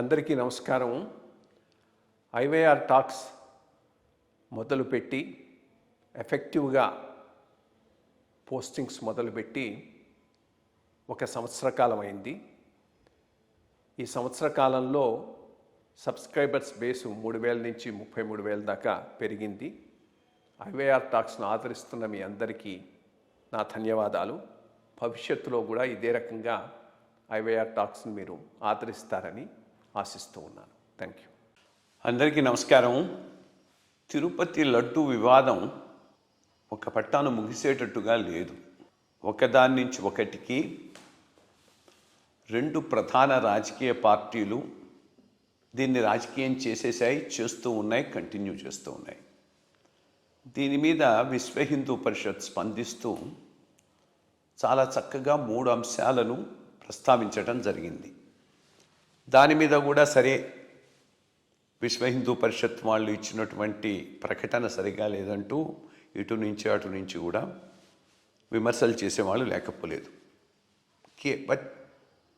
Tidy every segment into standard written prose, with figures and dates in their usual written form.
అందరికీ నమస్కారం. IYR talks మొదలుపెట్టి ఎఫెక్టివ్గా పోస్టింగ్స్ మొదలుపెట్టి ఒక సంవత్సర కాలం అయింది. ఈ సంవత్సర కాలంలో సబ్స్క్రైబర్స్ బేసు 3,000 నుంచి 33,000 దాకా పెరిగింది. ఐవైఆర్ టాక్స్ను ఆదరిస్తున్న మీ అందరికీ నా ధన్యవాదాలు. భవిష్యత్తులో కూడా ఇదే రకంగా ఐవైఆర్ టాక్స్ని మీరు ఆదరిస్తారని ఆశిస్తూ ఉన్నాను. Thank you. అందరికీ నమస్కారం. తిరుపతి లడ్డు వివాదం ఒక పట్టాను ముగిసేటట్టుగా లేదు. ఒకదాని నుంచి ఒకటికి రెండు ప్రధాన రాజకీయ పార్టీలు దీన్ని రాజకీయం చేస్తూ ఉన్నాయి, కంటిన్యూ చేస్తూ ఉన్నాయి. దీని మీద విశ్వ హిందూ పరిషత్ స్పందిస్తూ చాలా చక్కగా 3 అంశాలను ప్రస్తావించడం జరిగింది. దాని మీద కూడా సరే, విశ్వ హిందూ పరిషత్ వాళ్ళు ఇచ్చినటువంటి ప్రకటన సరిగా లేదంటూ ఇటు నుంచి అటు నుంచి కూడా విమర్శలు చేసేవాళ్ళు లేకపోలేదు. బట్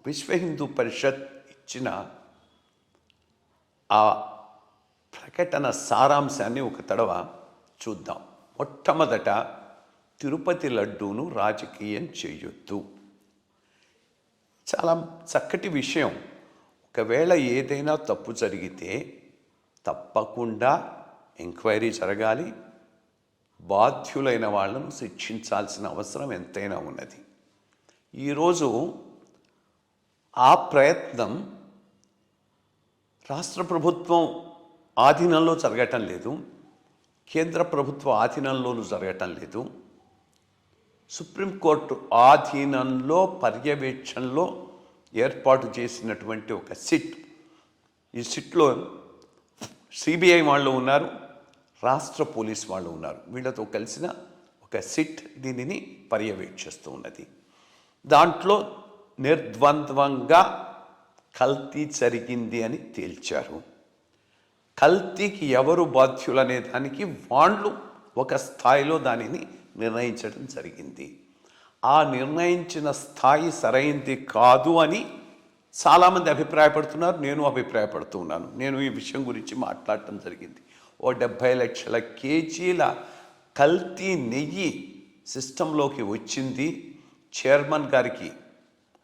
విశ్వ హిందూ పరిషత్ ఇచ్చిన ఆ ప్రకటన సారాంశాన్ని ఒక తడవ చూద్దాం. మొట్టమొదట, తిరుపతి లడ్డూను రాజకీయం చేయొద్దు. చాలా చక్కటి విషయం. ఒకవేళ ఏదైనా తప్పు జరిగితే తప్పకుండా ఎంక్వైరీ జరగాలి, బాధ్యులైన వాళ్ళను శిక్షించాల్సిన అవసరం ఎంతైనా ఉన్నది. ఈరోజు ఆ ప్రయత్నం రాష్ట్ర ప్రభుత్వం ఆధీనంలో జరగటం లేదు, కేంద్ర ప్రభుత్వ ఆధీనంలోనూ జరగటం లేదు. సుప్రీంకోర్టు ఆధీనంలో పర్యవేక్షణలో ఏర్పాటు చేసినటువంటి ఒక సిట్. ఈ సిట్లో సిబిఐ వాళ్ళు ఉన్నారు, రాష్ట్ర పోలీస్ వాళ్ళు ఉన్నారు. వీళ్ళతో కలిసిన ఒక సిట్ దీనిని పర్యవేక్షిస్తూ ఉన్నది. దాంట్లో నిర్ద్వంద్వంగా కల్తీ జరిగింది అని తేల్చారు. కల్తీకి ఎవరు బాధ్యులనే దానికి వాళ్ళు ఒక స్థాయిలో దానిని నిర్ణయించడం జరిగింది. ఆ నిర్ణయించిన స్థాయి సరైంది కాదు అని చాలామంది అభిప్రాయపడుతున్నారు, నేను అభిప్రాయపడుతూ ఉన్నాను. నేను ఈ విషయం గురించి మాట్లాడటం జరిగింది. 70 లక్షల కేజీల కల్తీ నెయ్యి సిస్టంలోకి వచ్చింది. చైర్మన్ గారికి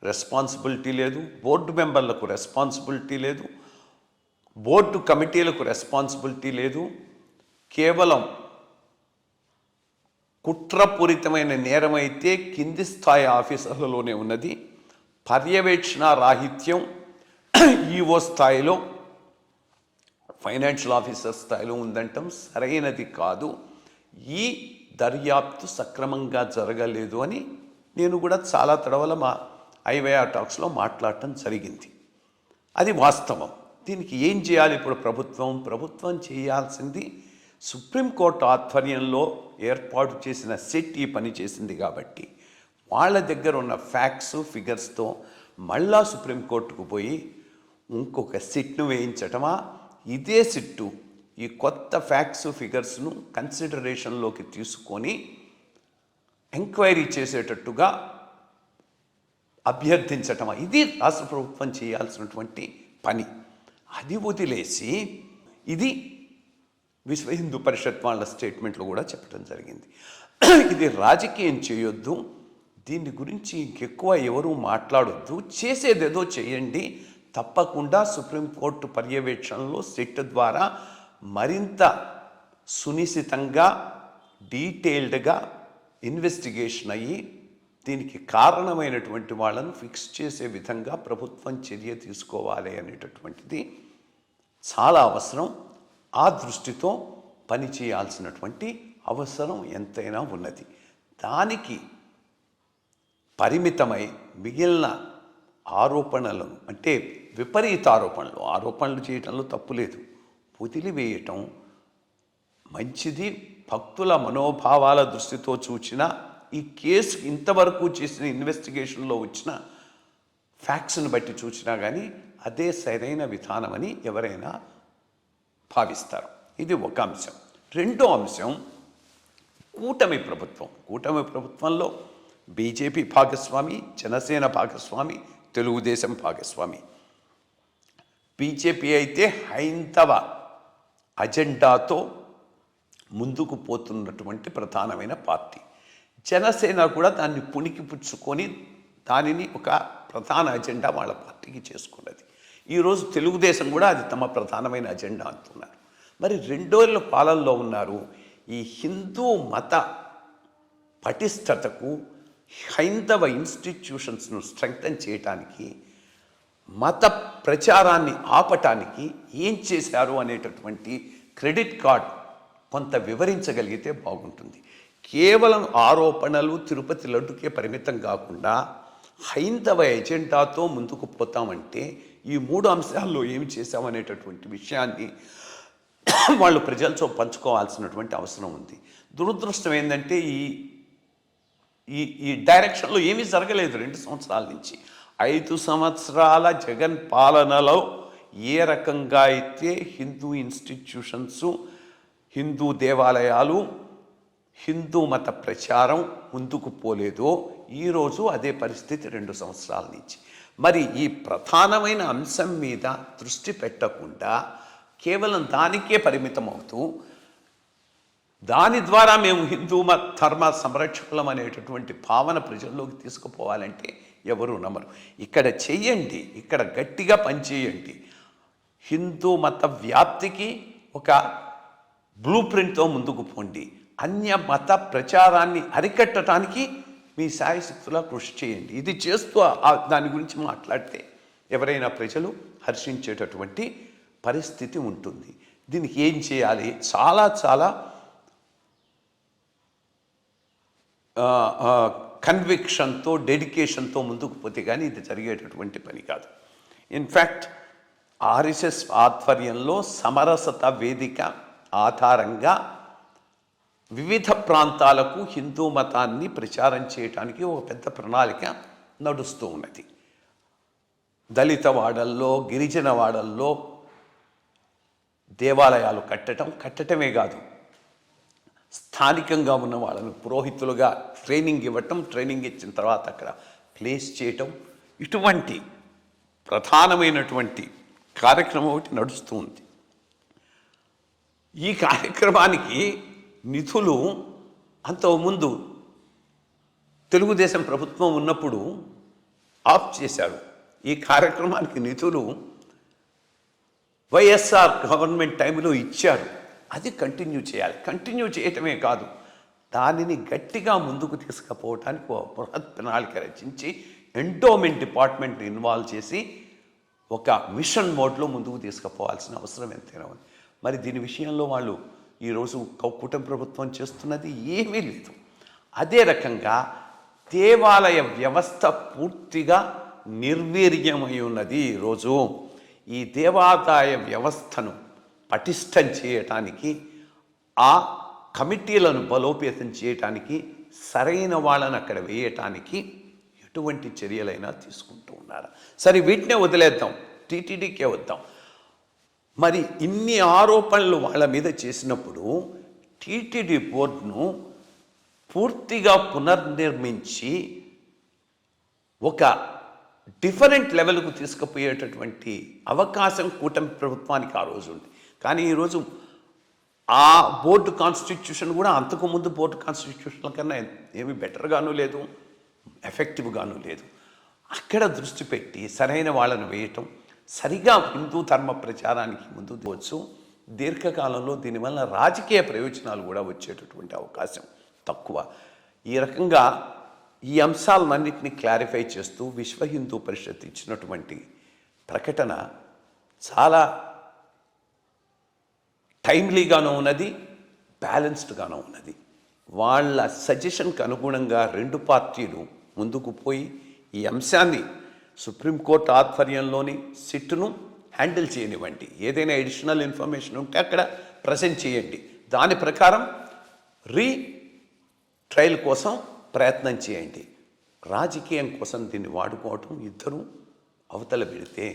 రెస్పాన్సిబిలిటీ లేదు, బోర్డు మెంబర్లకు రెస్పాన్సిబిలిటీ లేదు, బోర్డు కమిటీలకు రెస్పాన్సిబిలిటీ లేదు. కేవలం కుట్రపూరితమైన నేరమైతే కింది స్థాయి ఆఫీసర్లలోనే ఉన్నది. పర్యవేక్షణ రాహిత్యం ఈఓ స్థాయిలో, ఫైనాన్షియల్ ఆఫీసర్ స్థాయిలో ఉందంటాం సరైనది కాదు. ఈ దర్యాప్తు సక్రమంగా జరగలేదు అని నేను కూడా చాలా తడవల మా ఐవైఆర్ టాక్స్లో మాట్లాడటం జరిగింది. అది వాస్తవం. దీనికి ఏం చేయాలి ఇప్పుడు ప్రభుత్వం చేయాల్సింది, సుప్రీంకోర్టు ఆధ్వర్యంలో ఏర్పాటు చేసిన సెట్ ఈ పని చేసింది కాబట్టి వాళ్ళ దగ్గర ఉన్న ఫ్యాక్ట్స్ ఫిగర్స్తో మళ్ళా సుప్రీంకోర్టుకు పోయి ఇంకొక సిట్ను వేయించటమా, ఇదే సిట్టు ఈ కొత్త ఫ్యాక్ట్స్ ఫిగర్స్ను కన్సిడరేషన్లోకి తీసుకొని ఎంక్వైరీ చేసేటట్టుగా అభ్యర్థించటమా, ఇది రాష్ట్ర ప్రభుత్వం చేయాల్సినటువంటి పని. అది వదిలేసి ఇది విశ్వ హిందూ పరిషత్ వాళ్ళ స్టేట్మెంట్లో కూడా చెప్పడం జరిగింది. ఇది రాజకీయం చేయొద్దు, దీని గురించి ఇంకెక్కువ ఎవరూ మాట్లాడొద్దు, చేసేదేదో చేయండి, తప్పకుండా సుప్రీంకోర్టు పర్యవేక్షణలో సిట్ ద్వారా మరింత సునిశితంగా డీటెయిల్డ్గా ఇన్వెస్టిగేషన్ అయ్యి దీనికి కారణమైనటువంటి వాళ్ళను ఫిక్స్ చేసే విధంగా ప్రభుత్వం చర్య తీసుకోవాలి అనేటటువంటిది చాలా అవసరం. ఆ దృష్టితో పని చేయాల్సినటువంటి అవసరం ఎంతైనా ఉన్నది. దానికి పరిమితమై మిగిలిన ఆరోపణలను, అంటే విపరీత ఆరోపణలు చేయటంలో తప్పులేదు, వదిలివేయటం మంచిది. భక్తుల మనోభావాల దృష్టితో చూచిన ఈ కేసు ఇంతవరకు చేసిన ఇన్వెస్టిగేషన్లో వచ్చిన ఫ్యాక్ట్స్ని బట్టి చూసినా కానీ అదే సరైన విధానమని ఎవరైనా భావిస్తారు. ఇది ఒక అంశం. రెండో అంశం, కూటమి ప్రభుత్వంలో బీజేపీ భాగస్వామి, జనసేన భాగస్వామి, తెలుగుదేశం భాగస్వామి. బీజేపీ అయితే హైందవ అజెండాతో ముందుకు పోతున్నటువంటి ప్రధానమైన పార్టీ. జనసేన కూడా దాన్ని పుణికి పుచ్చుకొని దానిని ఒక ప్రధాన అజెండా వాళ్ళ పార్టీకి చేసుకున్నది. ఈరోజు తెలుగుదేశం కూడా అది తమ ప్రధానమైన అజెండా అంటున్నారు. మరి 2 ఏళ్ల పాలనలో ఉన్నారు. ఈ హిందూ మత పటిష్టతకు, హైందవ ఇన్స్టిట్యూషన్స్ను స్ట్రెంగ్తన్ చేయటానికి, మత ప్రచారాన్ని ఆపటానికి ఏం చేశారు అనేటటువంటి క్రెడిట్ కార్డ్ కొంత వివరించగలిగితే బాగుంటుంది. కేవలం ఆరోపణలు తిరుపతి లడ్డుకే పరిమితం కాకుండా హైందవ ఎజెండాతో ముందుకు పోతామంటే ఈ 3 అంశాల్లో ఏమి చేశామనేటటువంటి విషయాన్ని వాళ్ళు ప్రజలతో పంచుకోవాల్సినటువంటి అవసరం ఉంది. దురదృష్టం ఏంటంటే ఈ డైరెక్షన్లో ఏమీ జరగలేదు 2 సంవత్సరాల నుంచి. 5 సంవత్సరాల జగన్ పాలనలో ఏ రకంగా అయితే హిందూ ఇన్స్టిట్యూషన్స్, హిందూ దేవాలయాలు, హిందూ మత ప్రచారం ముందుకు పోలేదో ఈరోజు అదే పరిస్థితి 2 సంవత్సరాల నుంచి. మరి ఈ ప్రధానమైన అంశం మీద దృష్టి పెట్టకుండా కేవలం దానికే పరిమితం అవుతూ దాని ద్వారా మేము హిందూ మత ధర్మ సంరక్షకులం అనేటటువంటి భావన ప్రజల్లోకి తీసుకుపోవాలంటే ఎవరు నమ్మరు. ఇక్కడ చెయ్యండి, ఇక్కడ గట్టిగా పనిచేయండి. హిందూ మత వ్యాప్తికి ఒక బ్లూ ప్రింట్తో ముందుకు పోండి. అన్య మత ప్రచారాన్ని అరికట్టడానికి మీ శాయశక్తులా కృషి చేయండి. ఇది చేస్తూ దాని గురించి మాట్లాడితే ఎవరైనా ప్రజలు హర్షించేటటువంటి పరిస్థితి ఉంటుంది. దీనికి ఏం చేయాలి? చాలా చాలా కన్విక్షన్తో, డెడికేషన్తో ముందుకు పోతే కానీ ఇది జరిగేటటువంటి పని కాదు. ఇన్ఫ్యాక్ట్ ఆర్ఎస్ఎస్ ఆధ్వర్యంలో సమరసత వేదిక ఆధారంగా వివిధ ప్రాంతాలకు హిందూ మతాన్ని ప్రచారం చేయడానికి ఒక పెద్ద ప్రణాళిక నడుస్తూ ఉన్నది. దళిత వాడల్లో, గిరిజన వాడల్లో దేవాలయాలు కట్టటమే కాదు, స్థానికంగా ఉన్న వాళ్ళను పురోహితులుగా ట్రైనింగ్ ఇవ్వటం, ట్రైనింగ్ ఇచ్చిన తర్వాత అక్కడ ప్లేస్ చేయటం, ఇటువంటి ప్రధానమైనటువంటి కార్యక్రమం ఒకటి నడుస్తూ ఉంది. ఈ కార్యక్రమానికి నిధులు అంతకుముందు తెలుగుదేశం ప్రభుత్వం ఉన్నప్పుడు ఆఫ్ చేశారు. ఈ కార్యక్రమానికి నిధులు వైఎస్ఆర్ గవర్నమెంట్ టైంలో ఇచ్చారు. అది కంటిన్యూ చేయాలి. కంటిన్యూ చేయటమే కాదు, దానిని గట్టిగా ముందుకు తీసుకుపోవటానికి ఒక బృహత్ ప్రణాళిక రచించి ఎండోమెంట్ డిపార్ట్మెంట్ని ఇన్వాల్వ్ చేసి ఒక మిషన్ మోడ్లో ముందుకు తీసుకుపోవాల్సిన అవసరం ఎంతైనా ఉంది. మరి దీని విషయంలో వాళ్ళు ఈరోజు కూటమి ప్రభుత్వం చేస్తున్నది ఏమీ లేదు. అదే రకంగా దేవాలయ వ్యవస్థ పూర్తిగా నిర్వీర్యమై ఉన్నది. ఈరోజు ఈ దేవాదాయ వ్యవస్థను పటిష్టం చేయటానికి, ఆ కమిటీలను బలోపేతం చేయటానికి, సరైన వాళ్ళని అక్కడ వేయటానికి ఎటువంటి చర్యలైనా తీసుకుంటూ ఉన్నారు. సరే, వీటినే వదిలేద్దాం, టీటీడీకే వద్దాం. మరి ఇన్ని ఆరోపణలు వాళ్ళ మీద చేసినప్పుడు టీటీడీ బోర్డును పూర్తిగా పునర్నిర్మించి ఒక డిఫరెంట్ లెవెల్కు తీసుకుపోయేటటువంటి అవకాశం కూటమి ప్రభుత్వానికి ఆ రోజు ఉంది. కానీ ఈరోజు ఆ బోర్డు కాన్స్టిట్యూషన్ కూడా అంతకుముందు బోర్డు కాన్స్టిట్యూషన్ల కన్నా ఏమీ బెటర్గాను లేదు, ఎఫెక్టివ్గాను లేదు. అక్కడ దృష్టి పెట్టి సరైన వాళ్ళను వేయటం, సరిగా హిందూ ధర్మ ప్రచారానికి ముందు వచ్చు. దీర్ఘకాలంలో దీనివల్ల రాజకీయ ప్రయోజనాలు కూడా వచ్చేటటువంటి అవకాశం తక్కువ. ఈ రకంగా ఈ అంశాలన్నింటినీ క్లారిఫై చేస్తూ విశ్వ హిందూ పరిషత్ ఇచ్చినటువంటి ప్రకటన చాలా టైమ్లీగానూ ఉన్నది, బ్యాలెన్స్డ్గానూ ఉన్నది. వాళ్ళ సజెషన్కి అనుగుణంగా 2 పార్టీలు ముందుకు పోయి ఈ అంశాన్ని సుప్రీంకోర్టు ఆధ్వర్యంలోని సిట్ను హ్యాండిల్ చేయనివ్వండి. ఏదైనా అడిషనల్ ఇన్ఫర్మేషన్ ఉంటే అక్కడ ప్రజెంట్ చేయండి. దాని ప్రకారం ట్రయల్ కోసం ప్రయత్నం చేయండి. రాజకీయం కోసం దీన్ని వాడుకోవటం ఇద్దరు అవతల పెడితే